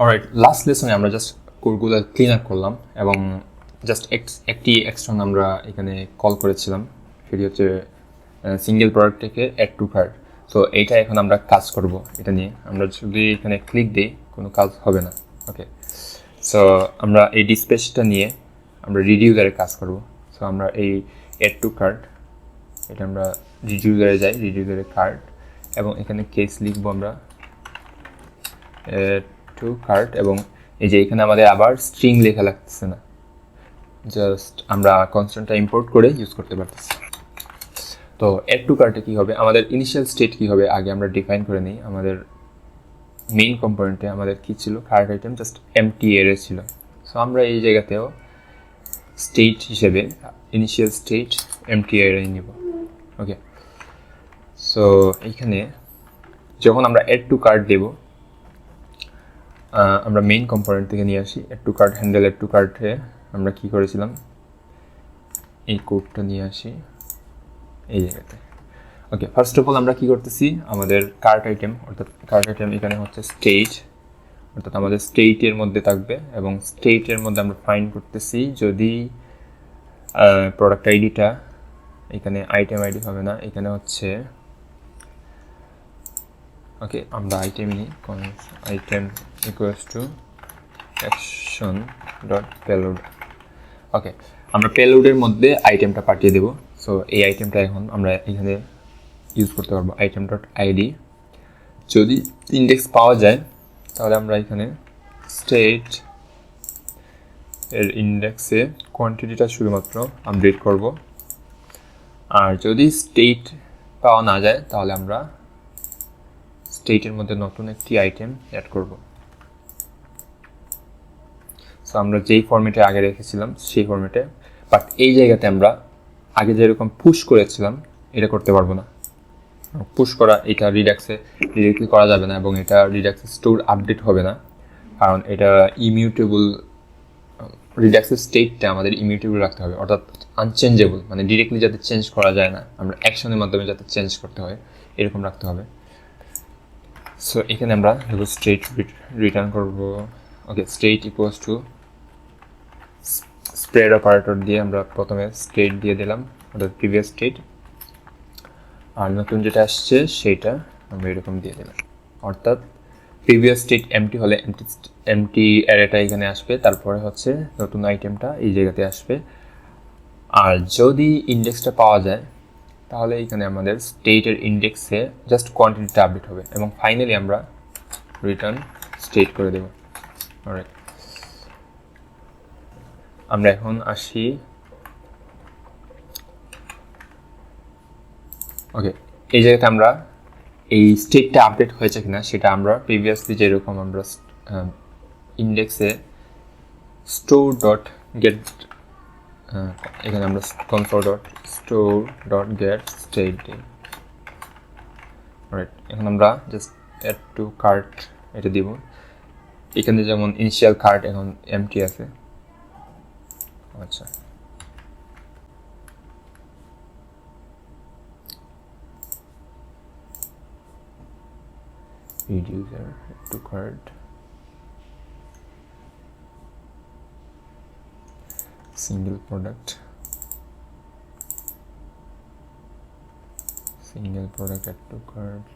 Alright, last লেসনে আমরা just কোডগুলো clean up করলাম এবং জাস্ট একটি এক্সট্রা আমরা এখানে কল করেছিলাম, সেটি হচ্ছে সিঙ্গেল প্রোডাক্ট থেকে অ্যাড টু কার্ট। সো এইটা এখন আমরা কাজ করব, এটা নিয়ে আমরা যদি এখানে ক্লিক দিই কোনো কাজ হবে না। ওকে, সো আমরা এই ডিসপ্লেসটা নিয়ে আমরা রিডিউসারে কাজ করব। সো আমরা এই অ্যাড টু কার্ট, এটা আমরা রিডিউসারে যাই, রিডিউসারে কার্ট এবং এখানে কেস লিখবো আমরা অ্যাড টু কার্ট এবং এই যে এখানে আমাদের আবার স্ট্রিং লেখা লাগতেছে না, জাস্ট আমরা কনস্ট্যান্টটা ইম্পোর্ট করে ইউজ করতে পারতেছি। তো অ্যাড টু কার্টে কী হবে, আমাদের ইনিশিয়াল স্টেট কী হবে আগে আমরা ডিফাইন করে নিই। আমাদের মেইন কম্পোনেন্টে আমাদের কী ছিল, কার্ট আইটেম জাস্ট এমটি এরে ছিল। সো আমরা এই জায়গাতেও স্টেট হিসেবে ইনিশিয়াল স্টেট এমটি এরে নিব। ওকে, সো এইখানে যখন আমরা অ্যাড টু কার্ট দেব, আমরা মেইন কম্পোনেন্ট থেকে নিয়ে আসি add to cart handle. Add to কার্টে আমরা কী করেছিলাম, এই কোডটা নিয়ে আসি এই জায়গাতে। ওকে, ফার্স্ট অফ অল আমরা কী করতেছি, আমাদের কার্ট আইটেম, অর্থাৎ কার্ট আইটেম এখানে হচ্ছে স্টেট, অর্থাৎ আমাদের স্টেটের মধ্যে থাকবে এবং স্টেটের মধ্যে আমরা ফাইন্ড করতেছি যদি প্রোডাক্ট আইডিটা, এখানে আইটেম আইডি হবে না, এখানে হচ্ছে ওকে আমরা আইটেম নিই, item equals to action dot payload. Okay, আমরা পেলোডের মধ্যে আইটেমটা পাঠিয়ে দেবো। সো এই আইটেমটা এখন আমরা এখানে ইউজ করতে পারবো, আইটেম ডট আইডি। যদি ইন্ডেক্স পাওয়া যায় তাহলে আমরা এখানে স্টেট এর ইন্ডেক্সে কোয়ান্টিটিটা শুধুমাত্র আপডেট করব, আর যদি স্টেট পাওয়া না যায় তাহলে আমরা স্টেটের মধ্যে নতুন একটি আইটেম অ্যাড করব। সো আমরা যেই ফরম্যাটে আগে রেখেছিলাম সেই ফরম্যাটে, বাট এই জায়গাতে আমরা আগে যেরকম পুশ করেছিলাম এটা করতে পারবো না। পুশ করা এটা রিডাক্সে ডিরেক্টলি করা যাবে না এবং এটা রিডাক্সে স্টোর আপডেট হবে না, কারণ এটা ইমিউটেবল। রিডাক্সের স্টেটটা আমাদের ইমিউটেবল রাখতে হবে, অর্থাৎ আনচেঞ্জেবল, মানে ডিরেক্টলি যাতে চেঞ্জ করা যায় না, আমরা অ্যাকশনের মাধ্যমে যাতে চেঞ্জ করতে হয় এরকম রাখতে হবে। সো এখানে আমরা স্টেট রিটার্ন করব। Okay, state equals to spread operator দিয়ে আমরা প্রথমে স্টেট দিয়ে দিলাম, অর্থাৎ প্রিভিয়াস স্টেট, আর নতুন যেটা আসছে সেইটা আমরা এরকম দিয়ে দিলাম। অর্থাৎ প্রিভিয়াস স্টেট এমটি হলে এমটি অ্যারেটা এখানে আসবে, তারপরে হচ্ছে নতুন আইটেমটা এই জায়গাতে আসবে। আর যদি ইন্ডেক্সটা পাওয়া যায় তাহলে এখানে আমাদের স্টেটের ইন্ডেক্সে জাস্ট কোয়ান্টিটিটা আপডেট হবে এবং ফাইনালি আমরা রিটার্ন স্টেট করে দেব। অলরাইট, আমরা এখন আসি। ওকে, এই জায়গাতে আমরা এই স্টেটটা আপডেট হয়েছে কিনা সেটা আমরা প্রিভিয়াসলি যেরকম আমরা ইন্ডেক্সে স্টোর ডট গেট, এখানে আমরা console dot store dot gate state দিই। রাইট, এখন আমরা জাস্ট অ্যাড টু কার্ট এটা দিব। এখানে যেমন ইনিশিয়াল কার্ট এখন এমটি আছে। আচ্ছা, reducer to cart, single product add to cart,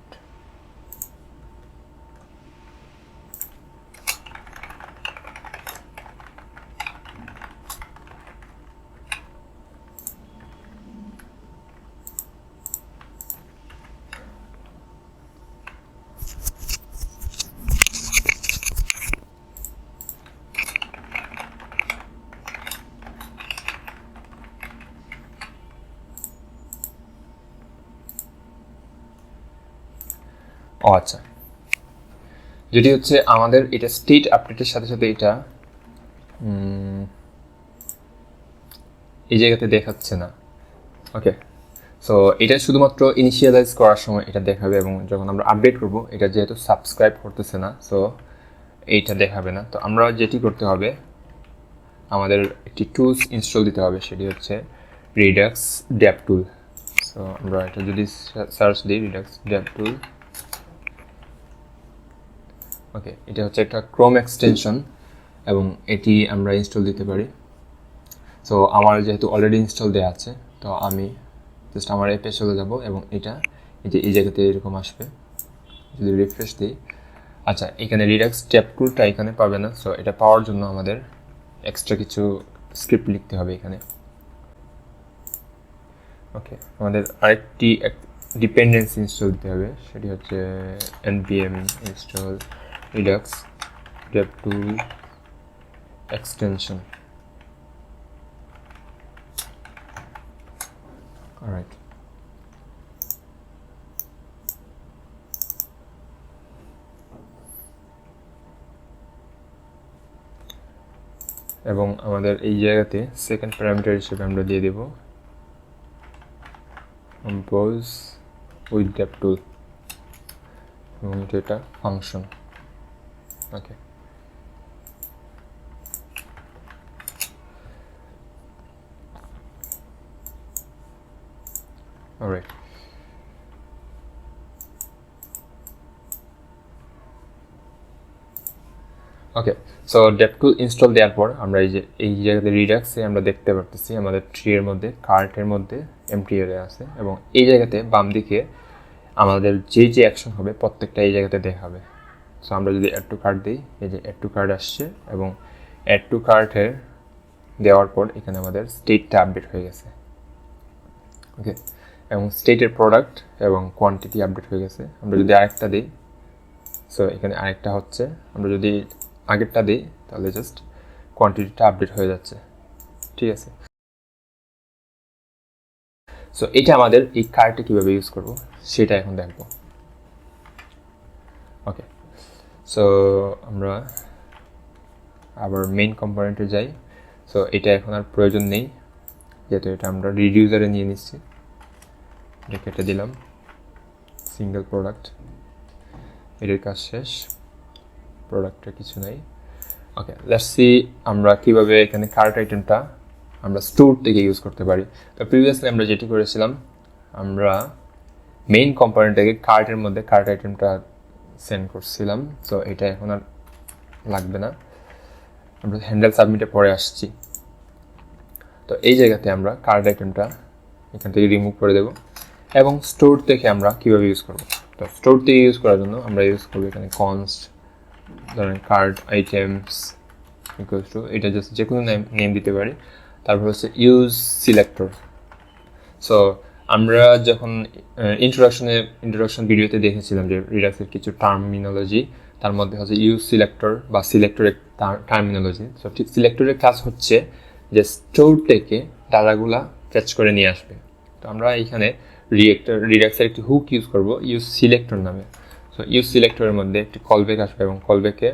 ও আচ্ছা, যেটি হচ্ছে আমাদের এটা স্টেট আপডেটের সাথে সাথে এটা এই জায়গাতে দেখাচ্ছে না। ওকে, সো এটা শুধুমাত্র ইনিশিয়ালাইজ করার সময় এটা দেখাবে এবং যখন আমরা আপডেট করব এটা যেহেতু সাবস্ক্রাইব করতেছে না, সো এইটা দেখাবে না। তো আমরা যেটি করতে হবে, আমাদের একটি টুলস ইনস্টল দিতে হবে, সেটি হচ্ছে রিডাক্স ডেভ টুল। সো আমরা এটা যদি সার্চ দিই রিডাক্স ডেভ টুল, ওকে, এটা হচ্ছে একটা ক্রোম এক্সটেনশন এবং এটি আমরা ইনস্টল দিতে পারি। সো আমার যেহেতু অলরেডি ইনস্টল দেওয়া আছে, তো আমি জাস্ট আমার অ্যাপে চলে যাব এবং এটা এই জায়গাতে এরকম আসবে। যদি রিফ্রেশ দিই, আচ্ছা এখানে রিডাক্স ট্যাব টুলটা এখানে পাবে না। সো এটা পাওয়ার জন্য আমাদের এক্সট্রা কিছু স্ক্রিপ্ট লিখতে হবে এখানে। ওকে, আমাদের আরেকটি ডিপেন্ডেন্সি ইনস্টল দিতে হবে, সেটি হচ্ছে npm install redux dev tool extension. Alright, এবং আমাদের এই জায়গাতে সেকেন্ড প্যারামিটার হিসেবে আমরা দিয়ে দেব compose with dev tool এবং এটা ফাংশন। ওকে, alright, ওকে। সো ডেভ টুল ইনস্টল দেওয়ার পর আমরা এই জায়গাতে রিডাক্সে আমরা দেখতে পারতেছি আমাদের ট্রি এর মধ্যে কার্টের মধ্যে এমটি এরিয়া আছে এবং এই জায়গাতে বাম দিকে আমাদের যে অ্যাকশন হবে প্রত্যেকটা এই জায়গাতে দেখাবে। সো আমরা যদি অ্যাড টু কার্ট দিই, এই যে অ্যাড টু কার্ট আসছে এবং অ্যাড টু কার্টের দেওয়ার পর এখানে আমাদের স্টেটটা আপডেট হয়ে গেছে। ওকে, এবং স্টেটের প্রোডাক্ট এবং কোয়ান্টিটি আপডেট হয়ে গেছে। আমরা যদি আরেকটা দিই, সো এখানে আরেকটা হচ্ছে, আমরা যদি আগেরটা দিই তাহলে জাস্ট কোয়ান্টিটিটা আপডেট হয়ে যাচ্ছে। ঠিক আছে, সো এটা আমাদের এই কার্টে কীভাবে ইউজ করব সেটা এখন দেখব। ওকে, সো আমরা আবার মেইন কম্পোনেন্টে যাই। সো এটা এখন আর প্রয়োজন নেই, যেহেতু এটা আমরা রিডিউসারে নিয়ে নিচ্ছি। এটা কেটে দিলাম, সিঙ্গেল প্রোডাক্ট, এটার কাজ শেষ, প্রোডাক্টটা কিছু নেই। ওকে, লেটস সি আমরা কীভাবে এখানে কার্ট আইটেমটা আমরা স্টোর থেকে ইউজ করতে পারি। তো প্রিভিয়াসলি আমরা যেটি করেছিলাম, আমরা মেইন কম্পোনেন্ট থেকে কার্টের মধ্যে কার্ট আইটেমটা সেন্ড করছিলাম। সো এটা এখন আর লাগবে না, আমরা হ্যান্ডেল সাবমিটে পরে আসছি। তো এই জায়গাতে আমরা কার্ট আইটেমটা এখান থেকে রিমুভ করে দেব এবং স্টোর থেকে আমরা কীভাবে ইউজ করব। তো স্টোর থেকে ইউজ করার জন্য আমরা ইউজ করবো এখানে কনস্ট, ধরেন কার্ট আইটেমস ইকুয়ালস টু, এটা জাস্ট যে কোনো নেম দিতে পারি। তারপর হচ্ছে ইউজ সিলেক্টর। সো আমরা যখন ইন্ট্রোডাকশন ভিডিওতে দেখেছিলাম যে রিডাক্সের কিছু টার্মিনোলজি, তার মধ্যে হচ্ছে ইউজ সিলেক্টর বা সিলেক্টরের টার্মিনোলজি। সো ঠিক সিলেক্টরের কাজ হচ্ছে যে স্টোর থেকে ডাটাগুলা ফেচ করে নিয়ে আসবে। তো আমরা এইখানে রিডাক্সের একটি হুক ইউজ করব ইউজ সিলেক্টর নামে। সো ইউজ সিলেক্টরের মধ্যে একটি কলব্যাক আসবে এবং কলব্যাকে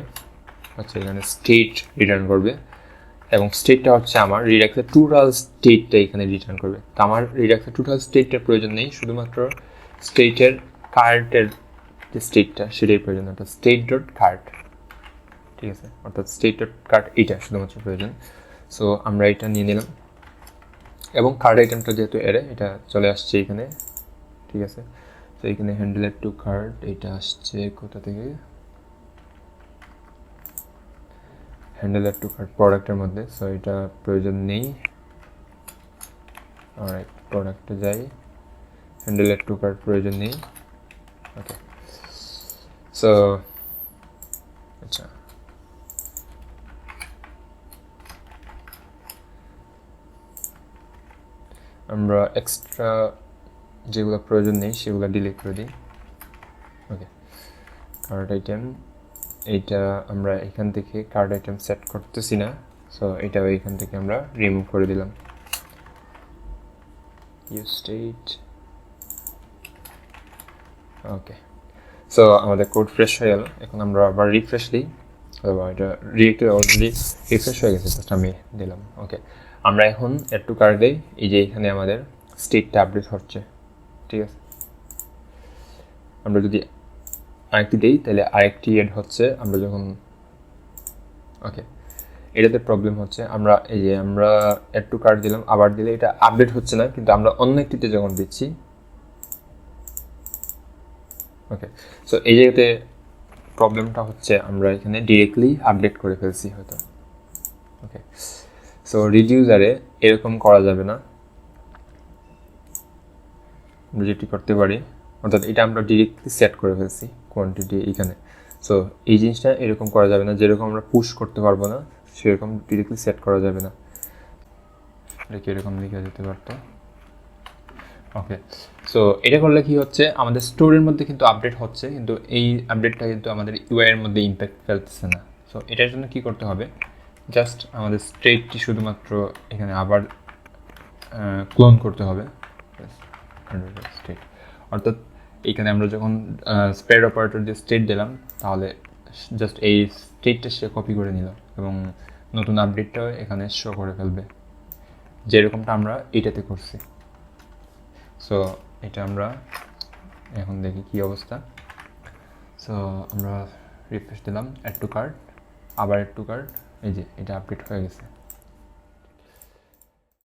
হচ্ছে এখানে স্টেট রিটার্ন করবে এবং স্টেটটা হচ্ছে আমার রিডাক্সের টোটাল স্টেটটা এখানে রিটার্ন করবে। তো আমার রিডাক্সের টোটাল স্টেটটার প্রয়োজন নেই, শুধুমাত্র স্টেটের কার্টের যে স্টেটটা সেটাই প্রয়োজন, অর্থাৎ স্টেট ডট কার্ট। ঠিক আছে, অর্থাৎ স্টেট ডট কার্ট এইটা শুধুমাত্র প্রয়োজন। সো আমরা এটা নিয়ে নিলাম এবং কার্ড আইটেমটা যেহেতু এরে এটা চলে আসছে এখানে। ঠিক আছে, তো এখানে হ্যান্ডেল টু কার্ড এটা আসছে কোথা থেকে, হ্যান্ডেল টু কার্ড প্রোডাক্টের মধ্যে। সো এটা প্রয়োজন নেই। অলরাইট, প্রোডাক্টে যাই, হ্যান্ডেল টু কার্ড প্রয়োজন নেই। ওকে, সো আচ্ছা আমরা এক্সট্রা যেগুলো প্রয়োজন নেই সেগুলো ডিলিট করে দিই। ওকে, কার্ড আইটেম এইটা আমরা এখান থেকে কার্ড আইটেম সেট করতেছি না, সো এটাও এখান থেকে আমরা রিমুভ করে দিলাম। Use state. ওকে, সো আমাদের কোড ফ্রেশ হয়ে গেল। এখন আমরা আবার রিফ্রেশ দিই, অথবা এটা রিয়েক্টে অলরেডি রিফ্রেশ হয়ে গেছে, জাস্ট আমি দিলাম। ওকে, আমরা এখন অ্যাড টু কার্ট দিই, এই যে এখানে আমাদের স্টেটটা আপডেট হচ্ছে। ঠিক আছে, আমরা যদি আরেকটি দিই তাহলে আরেকটি অ্যাড হচ্ছে। আমরা যখন ওকে, এটাতে প্রবলেম হচ্ছে, আমরা এই যে আমরা অ্যাড টু কার্ট দিলাম, আবার দিলে এটা আপডেট হচ্ছে না, কিন্তু আমরা অন্য একটিতে যখন দিচ্ছি। ওকে, সো এই জায়গাতে প্রবলেমটা হচ্ছে আমরা এখানে ডিরেক্টলি আপডেট করে ফেলছি হয়তো। ওকে, সো রিডিউসারে এরকম করা যাবে না, আমরা যেটি করতে পারি, অর্থাৎ এটা আমরা ডিরেক্টলি সেট করে ফেলছি কোয়ান্টিটি এখানে। সো এই জিনিসটা এরকম করা যাবে না, যেরকম আমরা পুশ করতে পারবো না সেরকম ডিরেক্টলি সেট করা যাবে না, দেখি এরকম লিখে যেতে পারতো। ওকে, সো এটা করলে কি হচ্ছে, আমাদের স্টোরের মধ্যে কিন্তু আপডেট হচ্ছে, কিন্তু এই আপডেটটা কিন্তু আমাদের ইউআই এর মধ্যে ইম্প্যাক্ট ফেলতেছে না। সো এটার জন্য কি করতে হবে, জাস্ট আমাদের স্টেটটি শুধুমাত্র এখানে আবার ক্লোন করতে হবে স্টেট, অর্থাৎ এইখানে আমরা যখন স্প্রেড অপারেটর দিয়ে স্টেট দিলাম, তাহলে জাস্ট এই স্টেটটা সে কপি করে নিল এবং নতুন আপডেটটাও এখানে শো করে ফেলবে, যেরকমটা আমরা এটাতে করছি। সো এটা আমরা এখন দেখি কি অবস্থা। সো আমরা রিফ্রেশ দিলাম, অ্যাড টু কার্ট, আবার অ্যাড টু কার্ট, এই যে এটা আপডেট হয়ে গেছে।